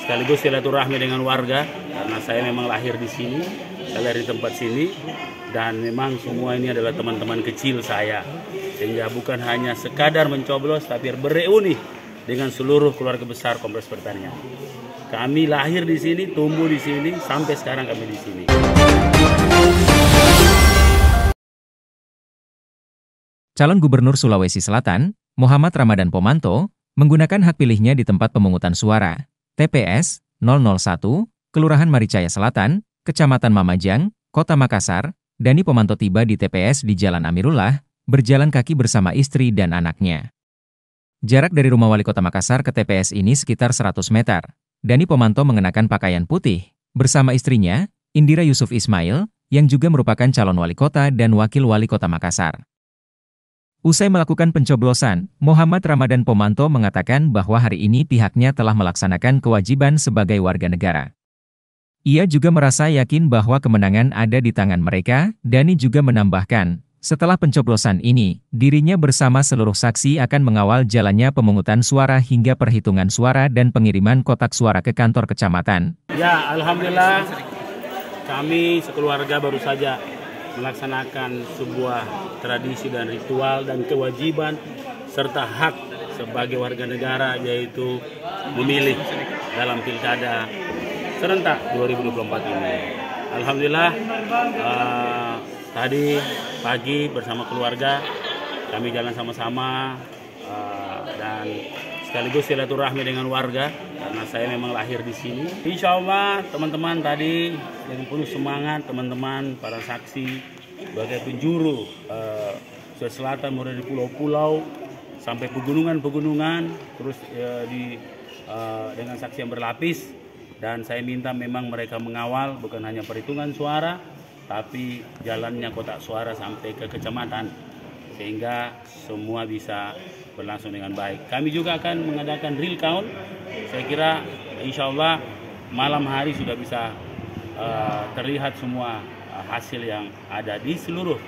sekaligus silaturahmi dengan warga, karena saya memang lahir di sini, saya lahir di tempat sini, dan memang semua ini adalah teman-teman kecil saya, sehingga bukan hanya sekadar mencoblos, tapi bereuni dengan seluruh keluarga besar Kompleks Pertanian. Kami lahir di sini, tumbuh di sini, sampai sekarang kami di sini. Calon Gubernur Sulawesi Selatan, Muhammad Ramadan Pomanto, menggunakan hak pilihnya di tempat pemungutan suara, TPS 001, Kelurahan Maricaya Selatan, Kecamatan Mamajang, Kota Makassar. Dani Pomanto tiba di TPS di Jalan Amirullah, berjalan kaki bersama istri dan anaknya. Jarak dari rumah Wali Kota Makassar ke TPS ini sekitar 100 meter. Dani Pomanto mengenakan pakaian putih, bersama istrinya, Indira Yusuf Ismail, yang juga merupakan calon wali kota dan wakil wali kota Makassar. Usai melakukan pencoblosan, Muhammad Ramadan Pomanto mengatakan bahwa hari ini pihaknya telah melaksanakan kewajiban sebagai warga negara. Ia juga merasa yakin bahwa kemenangan ada di tangan mereka. Dani juga menambahkan, setelah pencoblosan ini, dirinya bersama seluruh saksi akan mengawal jalannya pemungutan suara hingga perhitungan suara dan pengiriman kotak suara ke kantor kecamatan. Ya, alhamdulillah kami sekeluarga baru saja melaksanakan sebuah tradisi dan ritual dan kewajiban serta hak sebagai warga negara, yaitu memilih dalam pilkada serentak 2024 ini. Alhamdulillah tadi pagi bersama keluarga kami jalan sama-sama dan sekaligus silaturahmi dengan warga, karena saya memang lahir di sini. Insya Allah teman-teman tadi dengan penuh semangat, teman-teman para saksi sebagai penjuru Sulawesi Selatan, mulai di pulau-pulau sampai pegunungan-pegunungan, terus dengan saksi yang berlapis. Dan saya minta memang mereka mengawal bukan hanya perhitungan suara, tapi jalannya kotak suara sampai ke kecamatan, sehingga semua bisa berlangsung dengan baik. Kami juga akan mengadakan real count. Saya kira insya Allah malam hari sudah bisa terlihat semua hasil yang ada di seluruh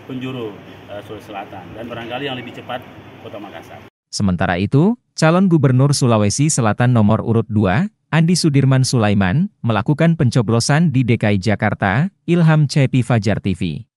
penjuru Sulawesi Selatan, dan barangkali yang lebih cepat Kota Makassar. Sementara itu, calon Gubernur Sulawesi Selatan nomor urut 2, Andi Sudirman Sulaiman, melakukan pencoblosan di DKI Jakarta. Ilham Cepi, Fajar TV.